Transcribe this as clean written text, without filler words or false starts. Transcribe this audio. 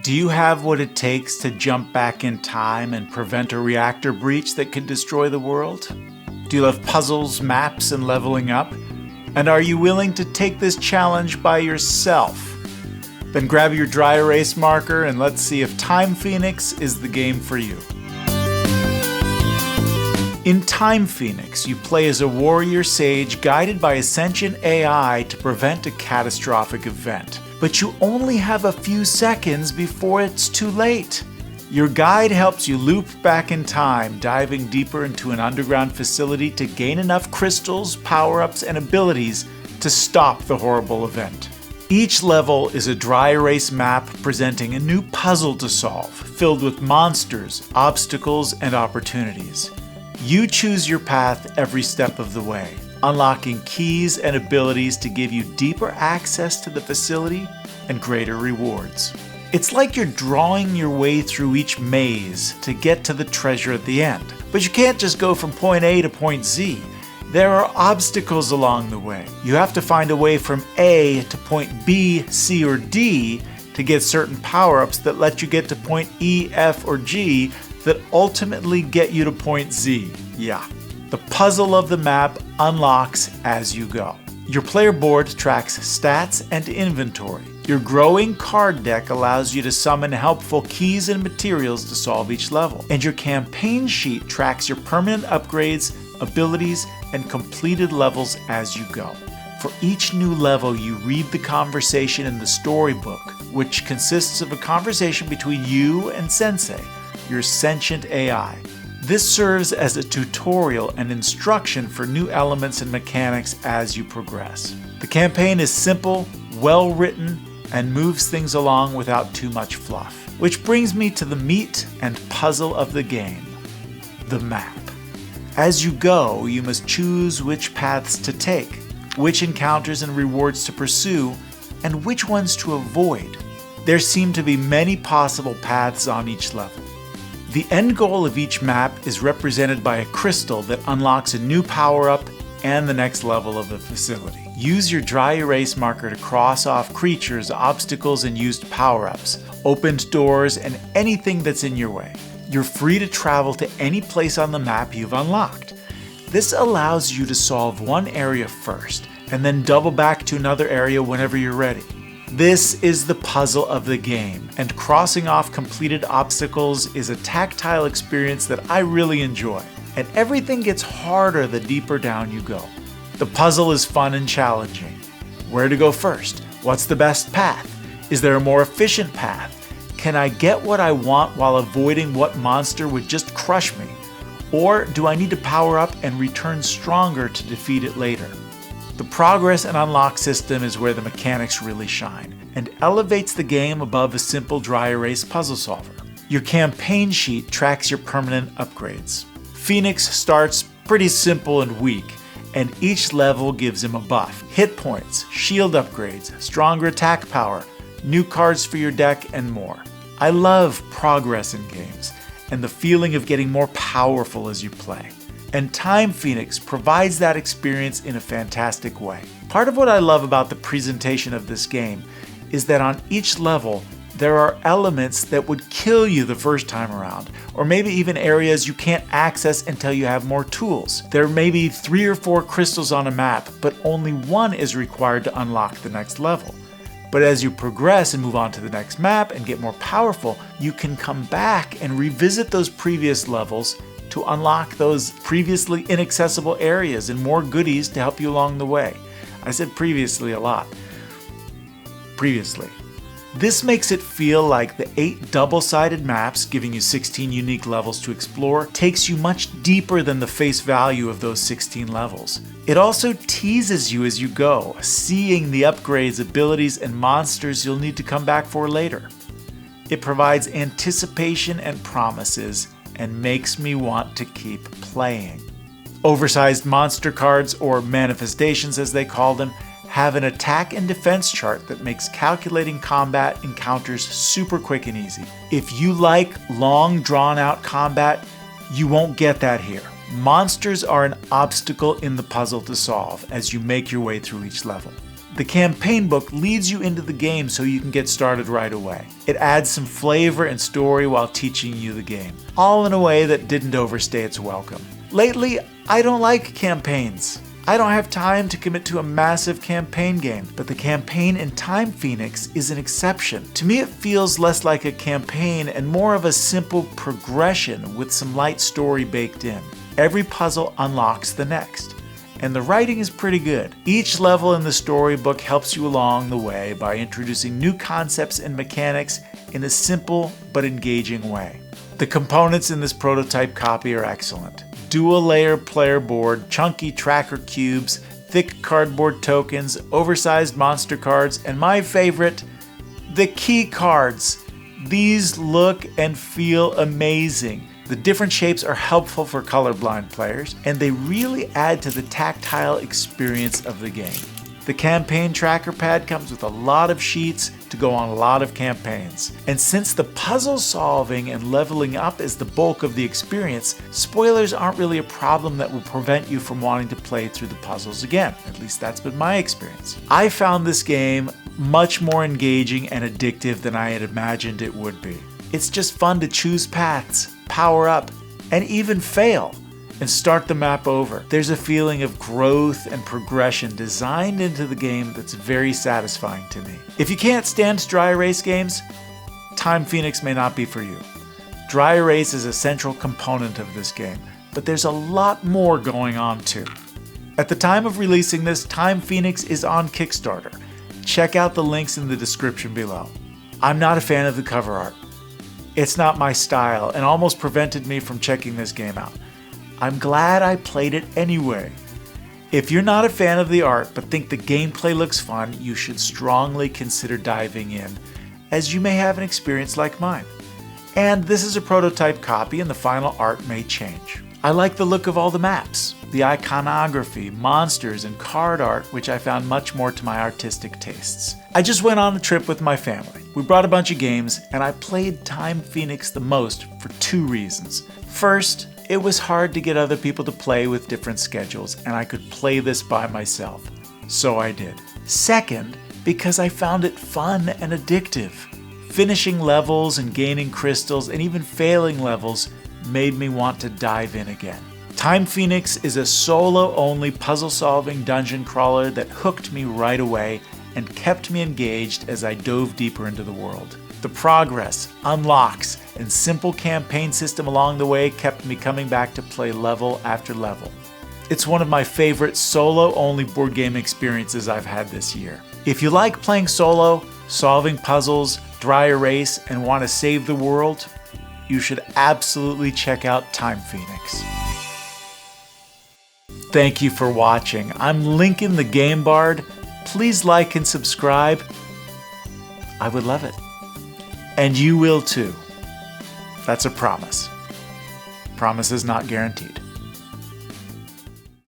Do you have what it takes to jump back in time and prevent a reactor breach that could destroy the world? Do you love puzzles, maps, and leveling up? And are you willing to take this challenge by yourself? Then grab your dry erase marker and let's see if Time Fenix is the game for you. In Time Fenix, you play as a warrior sage guided by a sentient AI to prevent a catastrophic event. But you only have a few seconds before it's too late. Your guide helps you loop back in time, diving deeper into an underground facility to gain enough crystals, power-ups, and abilities to stop the horrible event. Each level is a dry erase map presenting a new puzzle to solve, filled with monsters, obstacles, and opportunities. You choose your path every step of the way, unlocking keys and abilities to give you deeper access to the facility and greater rewards. It's like you're drawing your way through each maze to get to the treasure at the end. But you can't just go from point A to point Z. There are obstacles along the way. You have to find a way from A to point B, C, or D to get certain power-ups that let you get to point E, F, or G that ultimately get you to point Z. Yeah. The puzzle of the map unlocks as you go. Your player board tracks stats and inventory. Your growing card deck allows you to summon helpful keys and materials to solve each level. And your campaign sheet tracks your permanent upgrades, abilities, and completed levels as you go. For each new level, you read the conversation in the storybook, which consists of a conversation between you and Sensei, your sentient AI. This serves as a tutorial and instruction for new elements and mechanics as you progress. The campaign is simple, well-written, and moves things along without too much fluff. Which brings me to the meat and puzzle of the game, the map. As you go, you must choose which paths to take, which encounters and rewards to pursue, and which ones to avoid. There seem to be many possible paths on each level. The end goal of each map is represented by a crystal that unlocks a new power-up and the next level of the facility. Use your dry erase marker to cross off creatures, obstacles, and used power-ups, opened doors, and anything that's in your way. You're free to travel to any place on the map you've unlocked. This allows you to solve one area first, and then double back to another area whenever you're ready. This is the puzzle of the game, and crossing off completed obstacles is a tactile experience that I really enjoy, and everything gets harder the deeper down you go. The puzzle is fun and challenging. Where to go first? What's the best path? Is there a more efficient path? Can I get what I want while avoiding what monster would just crush me? Or do I need to power up and return stronger to defeat it later? The progress and unlock system is where the mechanics really shine, and elevates the game above a simple dry erase puzzle solver. Your campaign sheet tracks your permanent upgrades. Fenix starts pretty simple and weak, and each level gives him a buff. Hit points, shield upgrades, stronger attack power, new cards for your deck, and more. I love progress in games, and the feeling of getting more powerful as you play. And Time Fenix provides that experience in a fantastic way. Part of what I love about the presentation of this game is that on each level, there are elements that would kill you the first time around, or maybe even areas you can't access until you have more tools. There may be 3 or 4 crystals on a map, but only one is required to unlock the next level. But as you progress and move on to the next map and get more powerful, you can come back and revisit those previous levels to unlock those previously inaccessible areas and more goodies to help you along the way. I said previously a lot. Previously. This makes it feel like the 8 double-sided maps, giving you 16 unique levels to explore, takes you much deeper than the face value of those 16 levels. It also teases you as you go, seeing the upgrades, abilities, and monsters you'll need to come back for later. It provides anticipation and promises, and makes me want to keep playing. Oversized monster cards, or manifestations as they call them, have an attack and defense chart that makes calculating combat encounters super quick and easy. If you like long, drawn-out combat, you won't get that here. Monsters are an obstacle in the puzzle to solve as you make your way through each level. The campaign book leads you into the game so you can get started right away. It adds some flavor and story while teaching you the game, all in a way that didn't overstay its welcome. Lately, I don't like campaigns. I don't have time to commit to a massive campaign game, but the campaign in Time Fenix is an exception. To me, it feels less like a campaign and more of a simple progression with some light story baked in. Every puzzle unlocks the next. And the writing is pretty good. Each level in the storybook helps you along the way by introducing new concepts and mechanics in a simple but engaging way. The components in this prototype copy are excellent. Dual-layer player board, chunky tracker cubes, thick cardboard tokens, oversized monster cards, and my favorite, the key cards. These look and feel amazing. The different shapes are helpful for colorblind players, and they really add to the tactile experience of the game. The campaign tracker pad comes with a lot of sheets to go on a lot of campaigns. And since the puzzle solving and leveling up is the bulk of the experience, spoilers aren't really a problem that will prevent you from wanting to play through the puzzles again. At least that's been my experience. I found this game much more engaging and addictive than I had imagined it would be. It's just fun to choose paths, power up, and even fail, and start the map over. There's a feeling of growth and progression designed into the game that's very satisfying to me. If you can't stand dry erase games, Time Fenix may not be for you. Dry erase is a central component of this game, but there's a lot more going on too. At the time of releasing this, Time Fenix is on Kickstarter. Check out the links in the description below. I'm not a fan of the cover art. It's not my style and almost prevented me from checking this game out. I'm glad I played it anyway. If you're not a fan of the art but think the gameplay looks fun, you should strongly consider diving in, as you may have an experience like mine. And this is a prototype copy and the final art may change. I like the look of all the maps, the iconography, monsters, and card art, which I found much more to my artistic tastes. I just went on a trip with my family. We brought a bunch of games, and I played Time Fenix the most for two reasons. First, it was hard to get other people to play with different schedules, and I could play this by myself. So I did. Second, because I found it fun and addictive. Finishing levels and gaining crystals, and even failing levels, made me want to dive in again. Time Fenix is a solo-only puzzle-solving dungeon crawler that hooked me right away and kept me engaged as I dove deeper into the world. The progress, unlocks, and simple campaign system along the way kept me coming back to play level after level. It's one of my favorite solo-only board game experiences I've had this year. If you like playing solo, solving puzzles, dry erase, and want to save the world, you should absolutely check out Time Fenix. Thank you for watching. I'm linking the Game Bard. Please like and subscribe. I would love it. And you will too. That's a promise. Promise is not guaranteed.